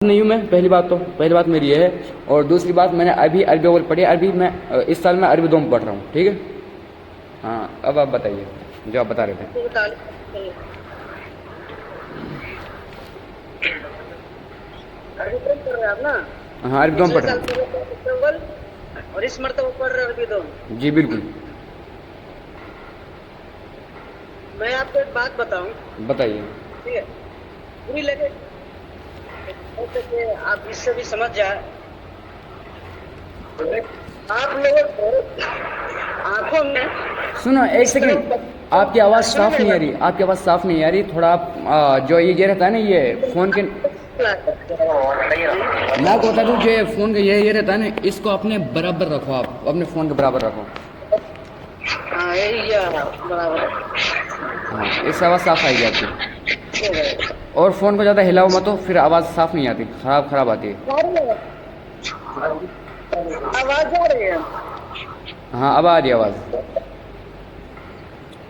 نہیں ہوں میں، پہلی بات میری یہ ہے، اور دوسری بات میں نے ابھی عربی اول پڑھی ہے، عربی میں اس سال میں عربی دوم پڑھ رہا ہوں، ٹھیک ہے؟ ہاں اب آپ بتائیے جو آپ بتا رہے تھے۔ عربی دوم پڑھ رہے ہیں آپ نا؟ ہاں عربی دوم پچھلے پڑھ رہا سال ہوں، پڑھے اول اور اس مرتبہ پڑھ رہے عربی دوم۔ جی بالکل میں آپ کو ایک بات بتاؤں، بتائیے۔ ٹھیک ہے؟ بری لگے کہ آپ اس سے بھی سمجھ جائے، آپ لوگوں کو آنکھوں میں سنو ایک اس سیکنڈ، طرح آپ کی آواز سنو صاف میری نہیں آ رہی، بات۔ آپ کی آواز صاف نہیں آ رہی، تھوڑا آپ جو یہ رہتا ہے نا یہ فون کے، میں آپ کو بتا دوں جو یہ فون کا یہ رہتا ہے نا، اس کو اپنے برابر رکھو، آپ اپنے فون کے برابر رکھو، ہاں یہی برابر ہاں اس سے آواز صاف آئے گی آپ کی، اور فون کو زیادہ ہلاؤ مت ہو، پھر آواز صاف نہیں آتی، خراب آتی ہے۔ آواز آ رہی ہے؟ ہاں اب آ رہی ہے آواز،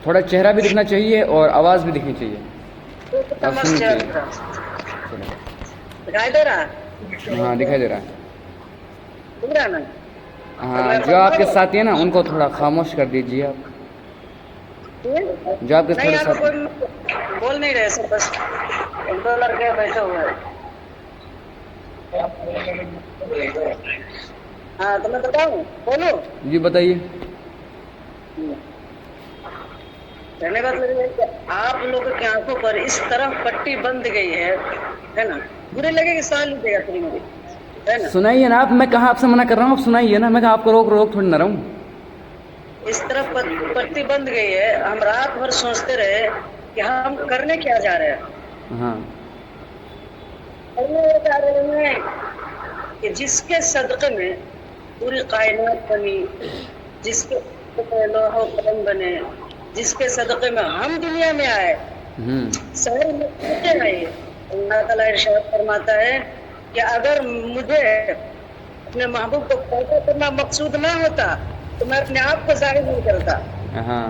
تھوڑا چہرہ بھی دکھنا چاہیے اور آواز بھی دکھنی چاہیے، اور سننی چاہیے۔ چلو دکھائی دے رہا ہے؟ ہاں دکھائی دے رہا ہے۔ دکھ رہا ہے نا؟ تو ہاں میں جو آپ کے فرماؤں؟ ساتھی ہیں نا ان کو تھوڑا خاموش کر دیجیے آپ، جو آپ کے نہیں تھوڑے یہاں پہ ساتھ، کوئی بول نہیں رہے سر، بس ایک دو لڑکے بیٹھے ہوئے ہیں۔ ہاں تو میں بتاؤں، بولو؟ جی بتائیے۔ کہنے کا مطلب ہے کہ آپ لوگوں کی آنکھوں پر اس طرح پٹی بند گئی ہے نا، برے لگے کہ سال لیجیے گا تھوڑی موری، ہے نا؟ سنائیے نا آپ، میں کہاں آپ سے منع کر رہا ہوں، آپ سنائیے نا، میں کہاں آپ کو روک تھوڑی نہ رہا ہوں۔ اس طرح پٹی بند گئی ہے، ہم رات بھر سوچتے رہے کہ ہم کرنے کیا جا رہے ہیں، ہاں کرنے یہ جا رہے ہیں کہ جس کے صدقے میں پوری کائنات بنی، جس کے صدقے میں لوح و قلم بنے، جس کے صدقے میں ہم دنیا میں آئے، شہر میں پہنچے نہیں، اللہ تعالیٰ ارشاد فرماتا ہے کہ اگر مجھے اپنے محبوب کو پیدا کرنا مقصود نہ ہوتا تو میں اپنے آپ کو ظاہر نہیں کرتا، ہاں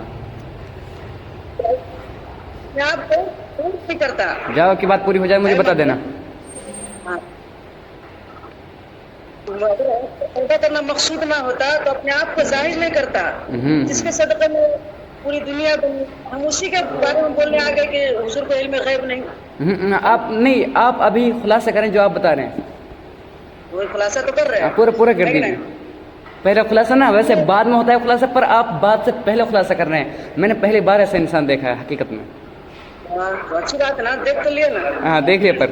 اپنے آپ کو ظاہر نہیں کرتا، جب آپ کی بات پوری ہو جائے مجھے اے بتا دینا۔ محبوب، ہاں اگر آپ کو پیدا کرنا مقصود نہ ہوتا تو اپنے آپ کو ظاہر نہیں کرتا، جس کے صدقے میں پوری دنیا بنی، ہم اسی کے بارے میں بولنے آ گئے کہ حضور کو علم غیب نہیں۔ آپ نہیں، آپ ابھی خلاصہ کریں جو آپ بتا رہے ہیں، وہی خلاصہ تو کر رہے ہیں، آپ پورا کر ہے کہ دیجیے۔ نہیں؟ پہلا خلاصہ نا ویسے بعد میں ہوتا ہے خلاصہ، پر آپ بات سے پہلے خلاصہ کر رہے ہیں، میں نے پہلی بار ایسا انسان دیکھا ہے حقیقت میں۔ ہاں تو اچھی بات ہے نا، دیکھ تو لیے نا۔ ہاں دیکھ لیے، پر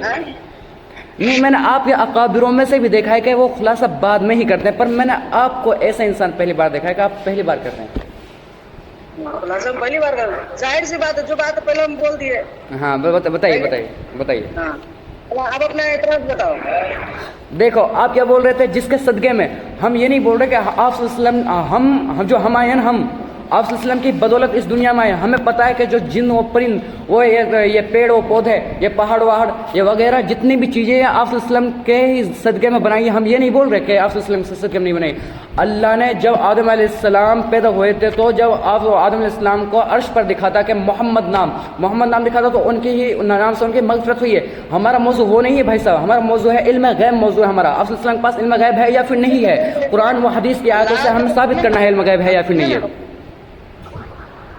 نہیں میں نے آپ کے اکابروں میں سے بھی دیکھا ہے کہ وہ خلاصہ بعد میں ہی کرتے ہیں، پر میں نے آپ کو ایسا انسان پہلی بار دیکھا ہے کہ آپ پہلی بار کر رہے ہیں۔ خلاصہ پہلی بار کر رہے ہیں، ظاہر سی بات ہے، جو بات پہلے ہم بول دیے۔ ہاں بتائیے۔ ہاں اب اپنا اعتراض بتاؤ۔ دیکھو آپ کیا بول رہے تھے، جس کے صدقے میں ہم یہ نہیں بول رہے کہ آپ صلی اللہ علیہ وسلم، ہم جو ہم آئے ہیں، ہم آپ صلی اللہ علیہ وسلم کی بدولت اس دنیا میں آئے، ہمیں پتہ ہے کہ جو جن و پرند، وہ یہ پیڑ و پودے، یہ پہاڑ وہاڑ، یہ وغیرہ جتنی بھی چیزیں ہیں آپ صلی اللہ علیہ وسلم کے ہی صدقے میں بنائی ہیں، ہم یہ نہیں بول رہے کہ آپ صلی اللہ علیہ وسلم کے صدقے میں نہیں بنائی۔ اللہ نے جب آدم علیہ السلام پیدا ہوئے تھے تو جب آپ آدم علیہ السلام کو عرش پر دکھا تھا کہ محمد نام دکھا تھا تو ان کی ہی نام سے ان کی مغفرت ہوئی ہے۔ ہمارا موضوع وہ نہیں ہے بھائی صاحب، ہمارا موضوع ہے علم غیب، موضوع ہے ہمارا۔ آپ صلی اللہ علیہ وسلم کے پاس علم غیب ہے یا پھر نہیں ہے، قرآن و حدیث کی آیتوں سے ہمیں ثابت کرنا ہے علم غیب ہے یا پھر نہیں ہے۔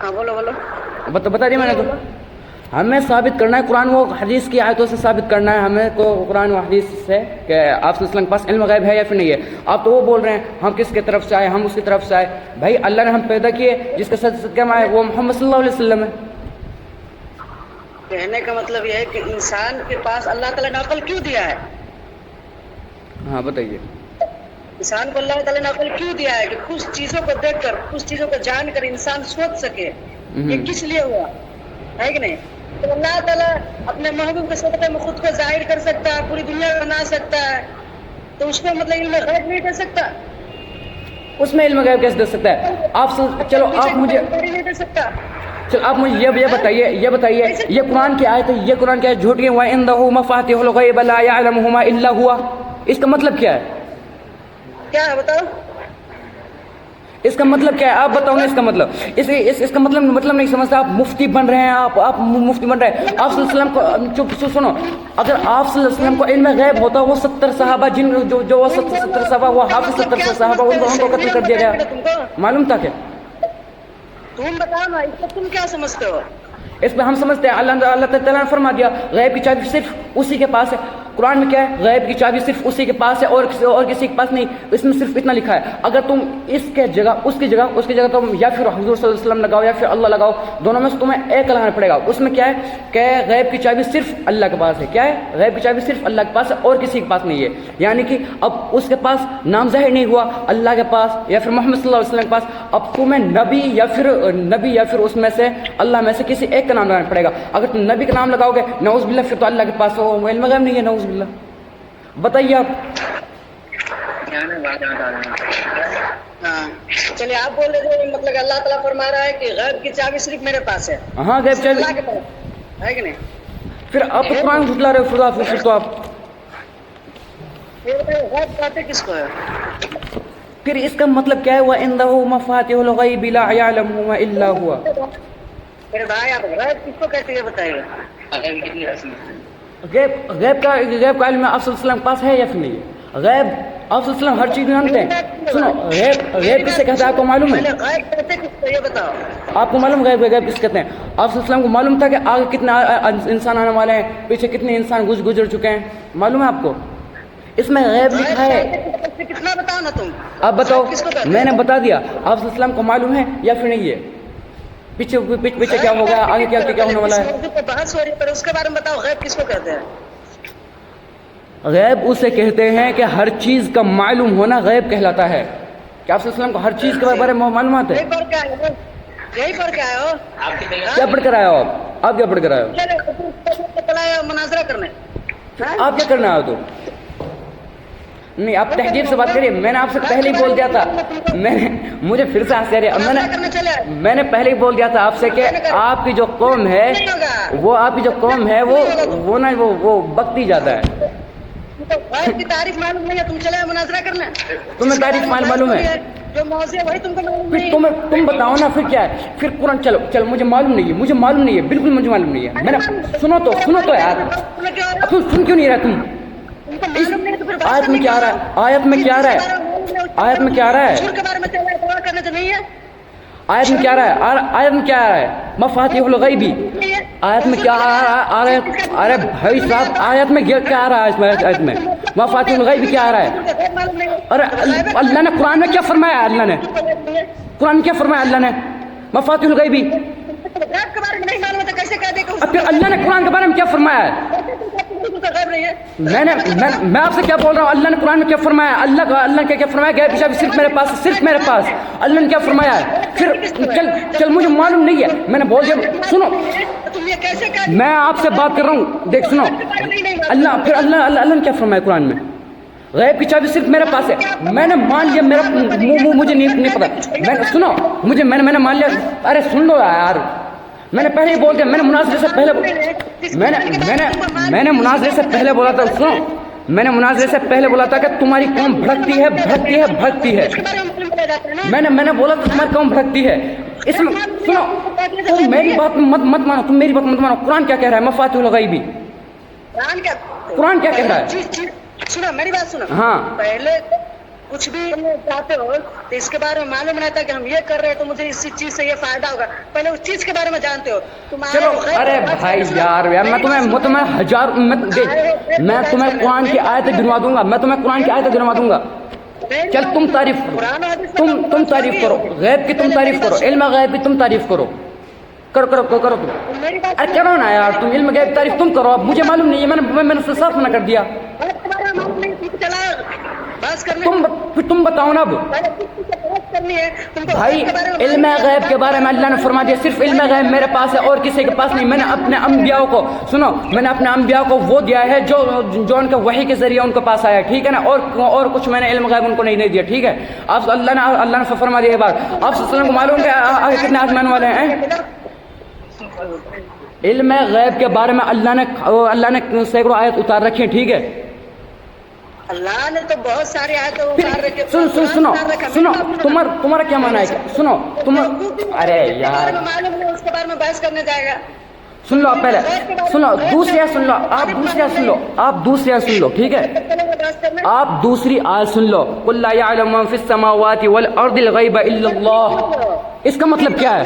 ہاں بولو بتا دیا میں نے تو، ہمیں ثابت کرنا ہے، قرآن و حدیث کی آیتوں سے ثابت کرنا ہے ہمیں کو، قرآن و حدیث سے کہ آپ صلی اللہ علیہ وسلم کے پاس علم غیب ہے یا پھر نہیں ہے۔ آپ تو وہ بول رہے ہیں ہم کس کی طرف سے آئے، ہم اس کی طرف سے آئے۔ بھائی اللہ نے ہم پیدا کیے، جس کے صدقے میں آئے وہ محمد صلی اللہ علیہ وسلم ہے۔ کہنے کا مطلب یہ ہے کہ انسان کے پاس اللہ تعالیٰ نے عقل کیوں دیا ہے؟ ہاں بتائیے۔ انسان کو اللہ تعالیٰ نے عقل کیوں دیا ہے کہ کچھ چیزوں کو دیکھ کر، کچھ چیزوں کو جان کر انسان سوچ سکے، یہ کس لیے ہوا ہے کہ نہیں؟ تو اللہ تعالیٰ اپنے محبوب کے صدقے میں خود کو ظاہر کر سکتا ہے، پوری دنیا بنا سکتا ہے، تو اس کو مطلب علم غیب نہیں دے سکتا؟ اس میں علم غیب کیسے دے سکتا ہے؟ چلو آپ مجھے نہیں دے سکتا۔ آپ مجھے یہ بتائیے یہ قرآن کی آیت ہے، یہ قرآن کی آیت جھوٹ ہے، وَعِندَهُ مَفَاتِحُ الْغَيْبِ لَا يَعْلَمُهُمَا إِلَّا هُوَ، اس کا مطلب کیا ہے؟ کیا ہے بتاؤ؟ اس کا مطلب کیا ہے؟ آپ بتاؤ نا اس کا مطلب. اس کا مطلب نہیں سمجھتا. آپ مفتی بن رہے ہیں, آپ مفتی بن رہے ہیں. آپ صلی اللہ علیہ وسلم کو سنو, اگر آپ صلی اللہ علیہ وسلم کو علم غیب ہوتا, وہ 70 صحابہ جن جو 70 صحابہ, وہ حافظ 70 صحابہ, ان کو قتل کر دیا گیا. معلوم تھا کیا؟ تم بتاؤ نا, اس کو تم کیا سمجھتے ہو؟ اس میں ہم سمجھتے ہیں اللہ تعالیٰ نے فرما دیا غیب کی چابی صرف اسی کے پاس ہے. قرآن میں کیا ہے؟ غیب کی چابی صرف اسی کے پاس ہے اور کسی کے پاس نہیں. اس میں صرف اتنا لکھا ہے. اگر تم اس کی جگہ تم یا پھر حضور صلی اللہ علیہ وسلم لگاؤ یا پھر اللہ لگاؤ, دونوں میں سے تمہیں ایک لگانا پڑے گا. اس میں کیا ہے کہ غیب کی چابی صرف اللہ کے پاس ہے. کیا ہے؟ غیب کی چابی صرف اللہ کے پاس ہے اور کسی کے پاس نہیں ہے. یعنی کہ اب اس کے پاس نام ظاہر نہیں ہوا اللہ کے پاس یا پھر محمد صلی اللہ علیہ وسلم کے پاس. اب تمہیں نبی یا پھر اس میں سے اللہ میں سے کسی ایک کا نام لگانا پڑے گا. اگر تم نبی کا نام لگاؤ گے نعوذ باللہ, پھر تو اللہ کے پاس وہ علم غیب نہیں ہے. نعوذ باللہ. بتائیے آپ. چلیے آپ بول رہے تھے مطلب اللہ تعالیٰ فرما رہا ہے کہ غیب کی چابی صرف میرے پاس ہے. ہاں غیب چابی اللہ کے پاس ہے کہ نہیں؟ پھر آپ تو قرآن جھٹلا رہے ہو. پھر تو آپ غیب کہتے کس کو ہے؟ پھر اس کا مطلب کیا ہے؟ وَعِندَهُ مَفَاتِحُ الْغَيْبِ لَا يَعْلَمُهَا إِلَّا هُوَ. میرے بھائی آپ غیب کس کو کہتے ہیں بتائیے. غیب کا علم آپ صلی اللہ علیہ وسلم کے پاس ہے یا پھر نہیں ہے؟ غیب آپ صلی اللہ علیہ وسلم ہر چیز جانتے ہیں. سنو, غیب کس سے کہتے ہیں آپ کو معلوم ہے؟ غیب کہتے کس کو یہ بتاؤ. آپ کو معلوم غیب کس کہتے ہیں؟ آپ صلی اللہ علیہ وسلم کو معلوم تھا کہ آگے کتنے انسان آنے والے ہیں, پیچھے کتنے انسان گزر چکے ہیں؟ معلوم ہے آپ کو؟ اس میں غیب لکھا ہے. کتنا بتاؤ نا تم. آپ بتاؤ. میں نے بتا دیا. آپ صلی اللہ علیہ وسلم کو معلوم ہے یا پھر نہیں ہے؟ پیچھے کیا ہوگا, آگے کیا ہونے والا ہے؟ بحث ہو رہی ہے پر اس کے بارے میں بتاؤ. غیب کس کو کہتے ہیں؟ غیب اسے کہتے ہیں کہ ہر چیز کا معلوم ہونا غیب کہلاتا ہے. کہ آپ صلی اللہ علیہ وسلم کو ہر چیز کے بارے میں معلومات ہے. یہی پڑھ کے آئے ہو. کیا پڑھ کر آئے ہو آپ کیا پڑھ کر آئے ہو؟ مناظرہ کرنے. آپ کیا کرنا ہے تو نہیں, آپ تہذیب سے بات کریے. میں نے آپ سے پہلے ہی بول دیا تھا. مجھے پھر سے ہنسی آ رہی ہے. میں نے پہلے ہی بول دیا تھا آپ سے کہ آپ کی جو قوم ہے وہ بکتی جاتا ہے. غیب کی تعریف معلوم نہیں ہے, تم چلے مناظرہ کرنا. تمہیں تعریف معلوم ہے, جو موضوع ہے وہی تم کو معلوم نہیں. تم بتاؤ نا پھر کیا ہے. پھر قرآن چلو مجھے معلوم نہیں ہے, بالکل مجھے معلوم نہیں ہے. میں نے سنو تو یار, اب تم سن کیوں نہیں رہا تم؟ آیت میں کیا آ رہا ہے؟ آیت میں کیا آ رہا ہے؟ مفاتیح الغیب. آیت میں کیا آ رہا ہے؟ ارے بھائی صاحب, آیت میں کیا آ رہا ہے؟ آیت میں مفاتیح الغیب کیا آ رہا ہے؟ ارے اللہ نے قرآن میں کیا فرمایا؟ اللہ نے مفاتیح الغیب. پھر اللہ نے قرآن کے بارے میں کیا فرمایا ہے؟ میں آپ سے کیا بول رہا ہوں؟ اللہ نے قرآن میں کیا فرمایا؟ اللہ نے کیا فرمایا؟ غیب کی چابی صرف میرے پاس. اللہ نے کیا فرمایا ہے؟ پھر چل مجھے معلوم نہیں ہے. میں نے بول دیا. سنو, میں آپ سے بات کر رہا ہوں. دیکھ سنو, اللہ نے کیا فرمایا قرآن میں؟ غیب کی چابی صرف میرے پاس ہے. میں نے مان لیا, میرا مجھے نہیں پتا. سنو, میں نے مان لیا. ارے سن لو یار, میں نے پہلے ہی بول دیا. میں نے مناظرے سے پہلے بولا تھا. سنو, میں نے مناظرے سے پہلے بولا تھا کہ تمہاری قوم بھٹکتی ہے. میں نے بولا تھا تمہاری قوم بھٹکتی ہے. اس میں سنو, تم میری بات مت مانو. قرآن کیا کہہ رہا ہے؟ مفاتیح الغیب. قرآن کیا کہہ رہا ہے؟ سنو میری بات سنو. ہاں, پہلے کچھ بھی چاہتے ہو تو اس کے بارے میں معلوم رہتا ہے کہ ہم یہ کر رہے ہیں تو مجھے اس چیز سے یہ فائدہ ہوگا. پہلے اس چیز کے بارے میں جانتے ہو. چلو ارے بھائی یار میں تمہیں قرآن کی آیتیں گنوا دوں گا. چل تم تعریف کرو, تم تعریف کرو غیب کی, تم تعریف کرو علم غیب کی, تم تعریف کرو تم. ارے کرو نا یار, تم علم غیب تعریف تم کرو. اب مجھے معلوم نہیں ہے, میں نے صاف منع کر دیا. تم بتاؤ نا. اب بھائی علم غیب کے بارے میں اللہ نے فرما دیا صرف علم غیب میرے پاس ہے اور کسی کے پاس نہیں. میں نے اپنے انبیاء کو وہ دیا ہے جو ان کے وحی کے ذریعے ان کے پاس آیا, ٹھیک ہے نا. اور کچھ میں نے علم غیب ان کو نہیں دیا, ٹھیک ہے. آپ اللہ نے فرما دیا یہ بات. آپ صلی اللہ علیہ وسلم کو معلوم ہے آگے کتنے آسمان والے ہیں؟ علم غیب کے بارے میں اللہ نے سینکڑوں آیت اتار رکھی ہیں, ٹھیک ہے. اللہ نے تو بہت ساری آیتیں اتار رکھی ہیں. سنو سنو سنو سنو تمہارا کیا مانا ہے؟ سنو تم ارے یار معلوم نہیں اس کے بارے میں بحث کرنے جائے گا. سن لو پہلے سنو دوسری آیت سن لو آپ دوسری آیت سن لو آپ دوسری آیت سن لو ٹھیک ہے آپ دوسری آیت سن لو قل لا يعلم من في السماوات والارض الغیب الا اللہ. اس کا مطلب کیا ہے؟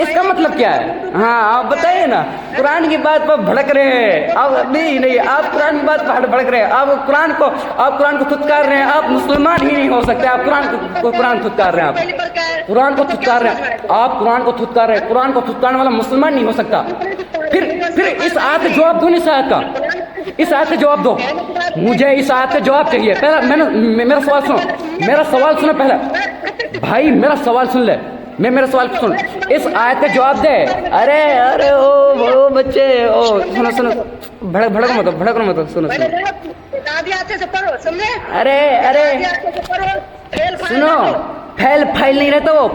اس کا مطلب کیا ہے؟ ہاں آپ بتائیے نا. قرآن کی بات پر بھڑک رہے ہیں آپ. نہیں آپ قرآن کی بات پر بھڑک رہے ہیں. آپ قرآن کو تھتکار رہے ہیں. آپ مسلمان ہی نہیں ہو سکتے. آپ قرآن تھتکار رہے ہیں. آپ قرآن کو تھتکار رہے ہیں. آپ قرآن کو تھتکار رہے ہیں. قرآن کو تھتکارنے والا مسلمان نہیں ہو سکتا. پھر اس آیت کا جواب دو. اس آیت کا کا جواب دو. مجھے اس آیت کا جواب چاہیے. پہلے میرا سوال سنو. میرا سوال سنو پہلے بھائی. میرا سوال سن لے. میرا سوال سن. اس آیت کا جواب دے. ارے او بچے سنو بھڑک مت سنو. ارے سنو فیل فائل نہیں رہتا وہ.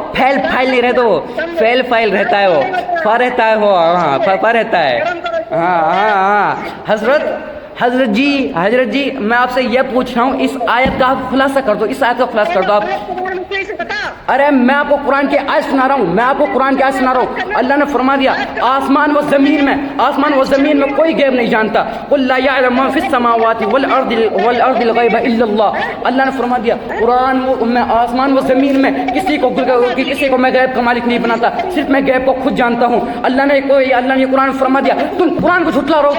فیل فائل رہتا ہے وہ. فا رہتا ہے وہ. ہاں فا رہتا ہے. ہاں حضرت جی میں آپ سے یہ پوچھ رہا ہوں اس آیت کا آپ خلاصہ کر دو. اس آیت کا خلاصہ کر دو آپ. ارے میں آپ کو قرآن کی آیت سنا رہا ہوں. اللہ نے فرما دیا آسمان و زمین میں کوئی غیب نہیں جانتا. قل لا يعلم من في السماوات والارض الغیب الا اللہ. اللہ نے فرما دیا قرآن میں آسمان و زمین میں کسی کو میں غیب کا مالک نہیں بناتا. صرف میں غیب کو خود جانتا ہوں. اللہ نے قرآن فرما دیا. تم قرآن کو جھٹلا رہے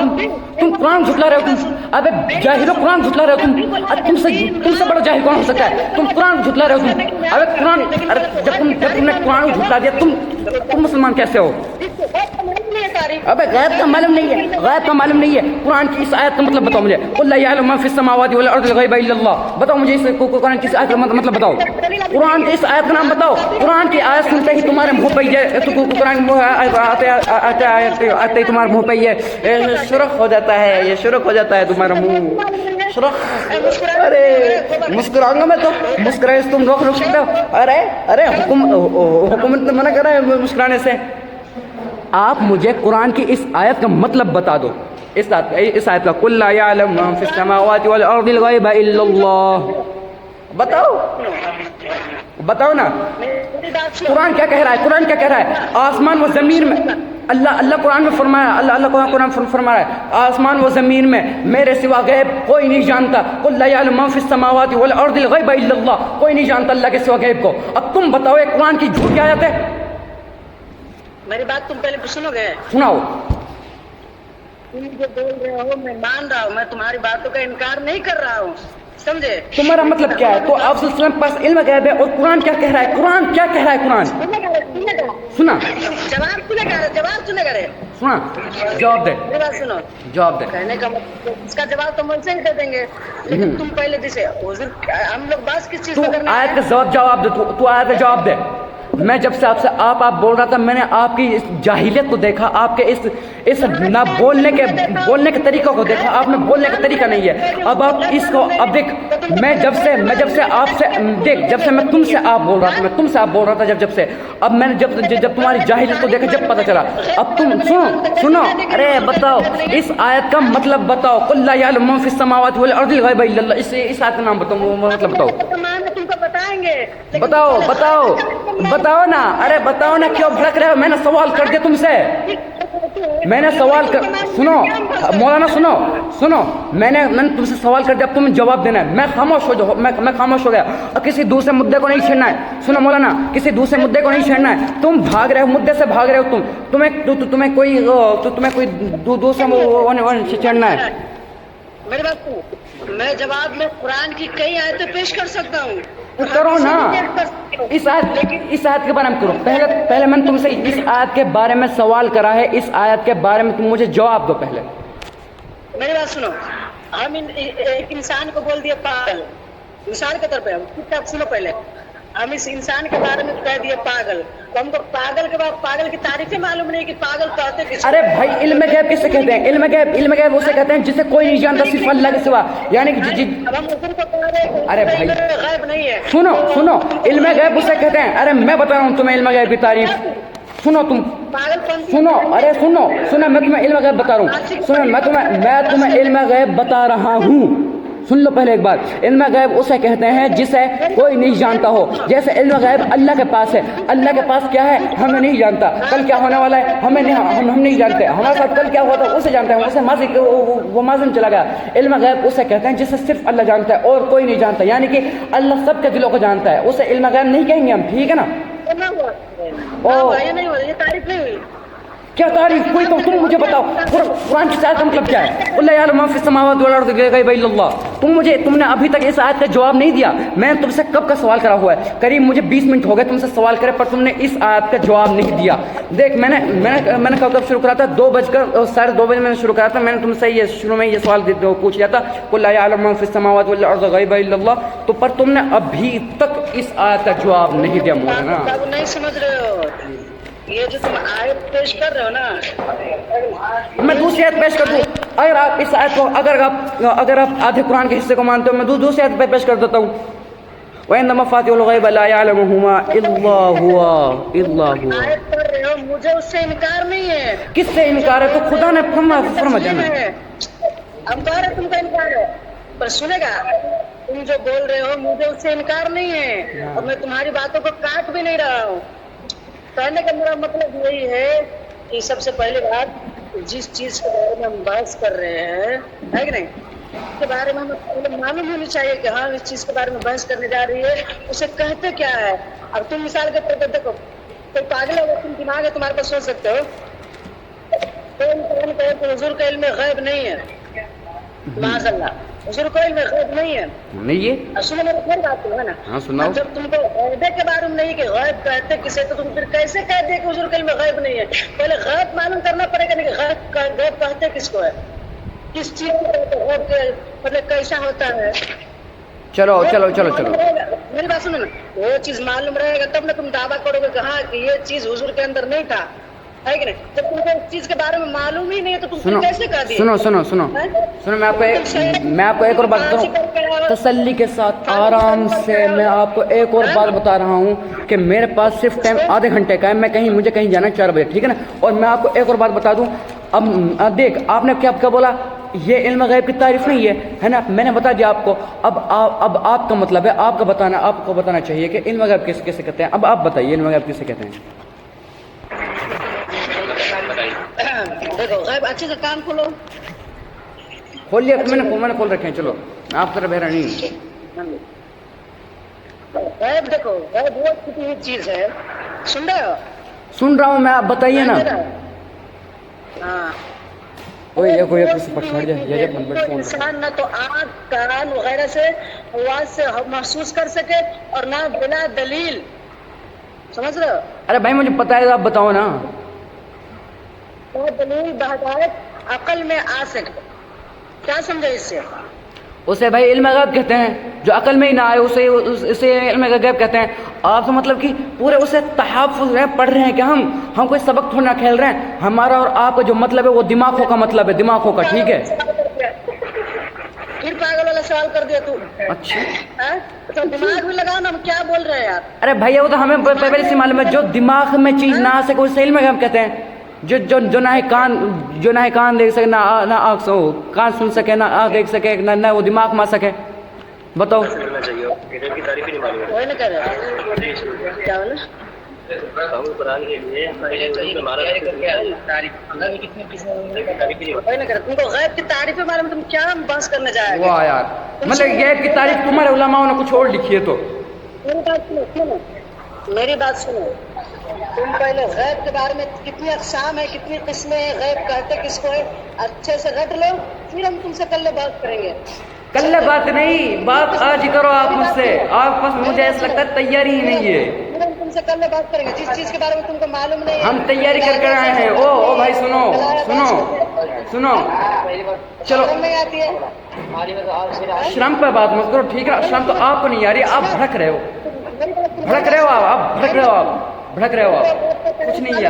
ہو. ابے جاہلو قرآن جھٹلا رہے ہو. تم سے بڑا جاہل کون ہو سکتا ہے؟ تم قرآن جھٹلا رہے ہو. ابے قرآن جب تم نے قرآن کو جھٹلا دیا تم مسلمان کیسے ہو؟ ابے غیب کا معلوم نہیں ہے. قرآن کی اس آیت کا مطلب بتاؤ مجھے. قل لا يعلم من في السماوات والارض الغیب الا اللہ. بتاؤ مجھے اس قرآن کی اس آیت کا مطلب بتاؤ. قرآن کی اس آیت کا نام بتاؤ. قرآن کی آیت سنتے ہی تمہارے منہ پہ قرآن آتے ہی تمہارے منہ پہ یہ شرخ ہو جاتا ہے. یہ شرخ ہو جاتا ہے تمہارا منہ. ارے مسکراؤں گا میں تو. مسکرائے تم روک سکتے ہو. ارے حکومت منع کر رہا ہے مسکرانے سے. آپ مجھے قرآن کی اس آیت کا مطلب بتا دو. اس آیت کا قل لا يعلم من في السماوات والارض الغیب الا اللہ. بتاؤ نا قرآن کیا کہہ رہا ہے؟ آسمان و زمین میں اللہ قرآن میں فرمایا. قرآن فرما رہا ہے آسمان و زمین میں میرے سوا غیب کوئی نہیں جانتا. قل لا يعلم من في السماوات والارض الغیب الا اللہ. کوئی نہیں جانتا اللہ کے سوا غیب کو. اب تم بتاؤ یہ قرآن کی جھوٹ کیا آیت ہے؟ میری بات تم پہلے سنو گے. سناؤ. تم جو بول رہے ہو میں مان رہا ہوں. میں تمہاری باتوں کا انکار نہیں کر رہا ہوں. سمجھے تمہارا مطلب کیا ہے؟ تو آپ صلی اللہ علیہ وسلم کے پاس علم غیب ہے اور قرآن کیا کہہ رہا ہے؟ قرآن سنا. جواب کرے سنا. جواب دے. سنو جواب دے. کہنے کا مطلب اس کا جواب تو مجھ سے ہی دے دیں گے. لیکن تم پہلے جسے ہم لوگ بات کس چیز تو آیت کا جواب دے. تو آیت کا جواب دے. میں جب سے آپ سے آپ بول رہا تھا میں نے آپ کی اس جاہلیت کو دیکھا. آپ کے اس نہ بولنے کے طریقوں کو دیکھا. آپ میں بولنے کا طریقہ نہیں ہے. اب آپ اس کو اب دیکھ. میں جب سے آپ سے دیکھ جب سے میں تم سے آپ بول رہا تھا جب سے اب میں نے جب تمہاری جاہلیت کو دیکھا جب پتہ چلا. اب تم سنو. ارے بتاؤ اس آیت کا مطلب بتاؤ. قل لا يعلم من في السماوات والارض الغیب الا اللہ. اس آیت کا نام بتاؤ. مطلب بتاؤ نا. ارے بتاؤ نا کیوں بھڑک رہے ہو؟ میں نے سوال کر دیا تم سے. سنو مولانا سنو. میں نے تم سے سوال کر دیا. اب تمہیں جواب دینا ہے. میں خاموش ہو گیا. اور کسی دوسرے مدعے کو نہیں چھیڑنا ہے. سنو مولانا کسی دوسرے مدعے کو نہیں چھیڑنا ہے. تم بھاگ رہے ہو مدعے سے بھاگ رہے ہو. تمہیں کوئی دوسرا چھیڑنا ہے. میری بات سنو. میں جواب میں قرآن کی کئی آیتیں پیش کر سکتا ہوں. کرو نا. اس آیت کے بارے میں کرو. پہلے میں نے تم سے اس آیت کے بارے میں سوال کرا ہے. اس آیت کے بارے میں تم مجھے جواب دو پہلے. میری بات سنو. ہم ایک انسان کو بول دیا پاگل. مثال کے طور پہ سنو پہلے. ہم اس انسان کے بارے میں کہہ دیا پاگل. تو ہم کو پاگل کے بعد پاگل کی تعریفیں معلوم نہیں کہ پاگل کہتے کس. ارے بھائی علم غیب کس سے کہتے ہیں؟ علم غیب اسے کہتے ہیں جسے کوئی نہیں جانتا صرف اللہ کے سوا. یعنی ارے بھائی غیب نہیں ہے. سنو علم غیب اسے کہتے ہیں. ارے میں بتا رہا ہوں تمہیں علم غیب کی تعریف. سنو ارے سنو میں تمہیں علم غیب بتا رہا ہوں. سنو میں تمہیں علم غیب بتا رہا ہوں. سن لو پہلے ایک بات، علم غیب اسے کہتے ہیں جسے کوئی نہیں جانتا ہو. جیسے علم غیب اللہ کے پاس ہے. اللہ کے پاس کیا ہے ہمیں نہیں جانتا. کل کیا ہونے والا ہے ہمیں نہیں، ہم نہیں جانتے. ہمارے ساتھ کل کیا ہوا تھا اسے جانتے ہیں، اسے ماضی وہ ماضی میں چلا گیا. علم غیب اسے کہتے ہیں جسے صرف اللہ جانتا ہے اور کوئی نہیں جانتا. یعنی کہ اللہ سب کے دلوں کو جانتا ہے، اسے علم غیب نہیں کہیں گے ہم. ٹھیک ہے نا؟ یہ نہیں ہو رہی، یہ تعریف نہیں ہوئی. کیا تعریف کوئی تو تم مجھے بتاؤ قرآن کی آیت کا مطلب کیا ہے؟ اللہ یعلم ما فی السماوات والارض غیب الا اللہ. تم نے ابھی تک اس آیت کا جواب نہیں دیا. میں تم سے کب کا سوال کرا ہوا ہے، قریب مجھے 20 منٹ ہو گئے تم سے سوال کرے، پر تم نے اس آیت کا جواب نہیں دیا. دیکھ میں نے کب شروع کرا تھا 2:02 میں نے شروع کرا تھا. میں نے تم سے یہ شروع میں یہ سوال پوچھ لیا تھا اللہ یعلم ما فی السماوات والارض غیب الا اللہ، تو پر تم نے ابھی تک اس آیت کا جواب نہیں دیا. مولانا نہیں سمجھ رہے ہو، یہ جو تم آیت پیش کر رہے ہو نا، میں دوسری آیت پیش کر دوں. اگر آپ اس آیت کو اگر آپ آدھے قرآن کے حصے کو مانتے ہو، میں دوسری آیت پہ پیش کر دیتا ہوں. وَإِنَّ مَفَاتِحَ الْغَيْبِ لَا يَعْلَمُهُمَا إِلَّا هُوَ. آیت پڑھ رہے ہو، مجھے اس سے انکار نہیں ہے. کس سے انکار ہے؟ تو خدا نے فرما جانا. اب کہہ رہے تم کا انکار ہے، پر سنے گا تم جو بول رہے ہو مجھے اس سے انکار نہیں ہے، اور میں تمہاری باتوں کو کاٹ بھی نہیں رہا ہوں. کہنے کا میرا مطلب یہی ہے کہ سب سے پہلی بات جس چیز کے بارے میں ہم بحث کر رہے ہیں ہے کہ نہیں، اس کے بارے میں ہمیں معلوم ہونی چاہیے کہ ہاں اس چیز کے بارے میں بحث کرنے جا رہی ہے اسے کہتے کیا ہے. اب تم مثال کے طور پر دیکھو، کوئی پاگل ہے، تم دماغ ہے تمہارے پاس سوچ سکتے ہو. حضور کا علم غیب نہیں ہے، معاذ اللہ، حضور کا علم غیب نہیں ہے. نہیں ہے سنو میرے پھر بات ہے نا. ہاں سناؤ. جب تم کو غیبے کے بارے میں نہیں کہ غیب کہتے کسے، تو تم پھر کیسے کہہ دے کہ حضور کا علم غیب نہیں ہے؟ پہلے غیب معلوم کرنا پڑے گا. نہیں غیب کہتے کس کو ہے، کس چیز کو کہتے ہیں، غیب کے مطلب کیسا ہوتا ہے. چلو میری بات سنو نا، وہ چیز معلوم رہے گا تب نہ تم دعویٰ کرو گے کہ ہاں کہ یہ چیز حضور کے اندر نہیں تھا، ہے کہ نہیں. جب تم کو اس چیز کے بارے میں معلوم ہی نہیں ہے تو تم پھر کیسے کہہ دیے؟ سنو میں آپ کو ایک اور بات کروں تسلی کے ساتھ آرام سے. میں آپ کو ایک اور بات بتا رہا ہوں کہ میرے پاس صرف ٹائم آدھے گھنٹے کا ہے. مجھے کہیں جانا ہے 4 بجے، ٹھیک ہے نا. اور میں آپ کو ایک اور بات بتا دوں. اب دیکھ آپ نے کیا بولا، یہ علم غیب کی تعریف نہیں ہے نا. میں نے بتا دیا آپ کو. اب آپ کا مطلب ہے آپ کو بتانا چاہیے کہ علم غیب کیسے کہتے ہیں. اب آپ بتائیے علم غیب کیسے کہتے ہیں. دیکھو غیب اچھے سے کام کھول میں نے کھول رکھے ہیں. چلو آپ طرح بہرا نہیں. غیب دیکھو، غیب وہ چھپی ہوئی چیز ہے. سن رہے ہو؟ سن رہا ہوں میں، آپ بتائیے نا. ہاں انسان نہ تو آنکھ کان وغیرہ سے آواز سے محسوس کر سکے اور نہ بلا دلیل. سمجھ رہے ہو؟ ارے بھائی مجھے پتا ہے، آپ بتاؤ نا. دلیل بہدایت عقل میں آ سکے. کیا سمجھے اس سے؟ اسے بھائی علم غیب کہتے ہیں. جو عقل میں ہی نہ آئے اسے علم غیب کہتے ہیں. آپ تو مطلب کہ پورے اسے تحفظ پڑھ رہے ہیں کہ ہم کوئی سبق تھوڑا نہ کھیل رہے ہیں. ہمارا اور آپ کا جو مطلب ہے وہ دماغوں کا مطلب ہے، دماغوں کا. ٹھیک ہے پھر پاگل والا سوال کر دیا تو. اچھا تو دماغ بھی لگاؤ نا، ہم کیا بول رہے ہیں یار. ارے بھیا وہ تو ہمیں پہلے سے معلوم ہے. جو دماغ میں چیز نہ آ سکے اسے علم غیب کہتے ہیں. جو نہ کان دیکھ سکے، نہ آنکھ کان سن سکے، نہ آنکھ دیکھ سکے، نہ وہ دماغ میں آ سکے. بتاؤ. وہی نہ کہہ رہے کیا بولے. تم کو غیب کی تعریف کے بارے میں تم کیا بحث کرنے جائے گا؟ واہ یار، مطلب غیب کی تعریف تمہارے علماء نے کچھ اور لکھی ہے. تو میری بات سنو. تم پہلے غیب کے بارے میں کتنی اقسام ہے، کتنی قسمیں ہیں، غیب کہتے کس کو ہے، اچھے سے رٹ لو، پھر ہم تم سے کل بات کریں گے. کل بات نہیں، بات آج کرو آپ مجھ سے. آپ پاس مجھے ایسا لگتا ہے تیاری ہی نہیں ہے. پھر ہم تم سے کل بات کریں گے جس چیز کے بارے میں تم کو معلوم نہیں ہے. ہم تیاری کر آئے ہیں. او بھائی سنو چلو نہیں آتی ہے. شرم پہ بات مت کرو، ٹھیک ہے. شرم تو آپ کو نہیں آ رہی، آپ بھڑک رہے ہو. آپ بھڑک رہے ہو. آپ کچھ نہیں ہے.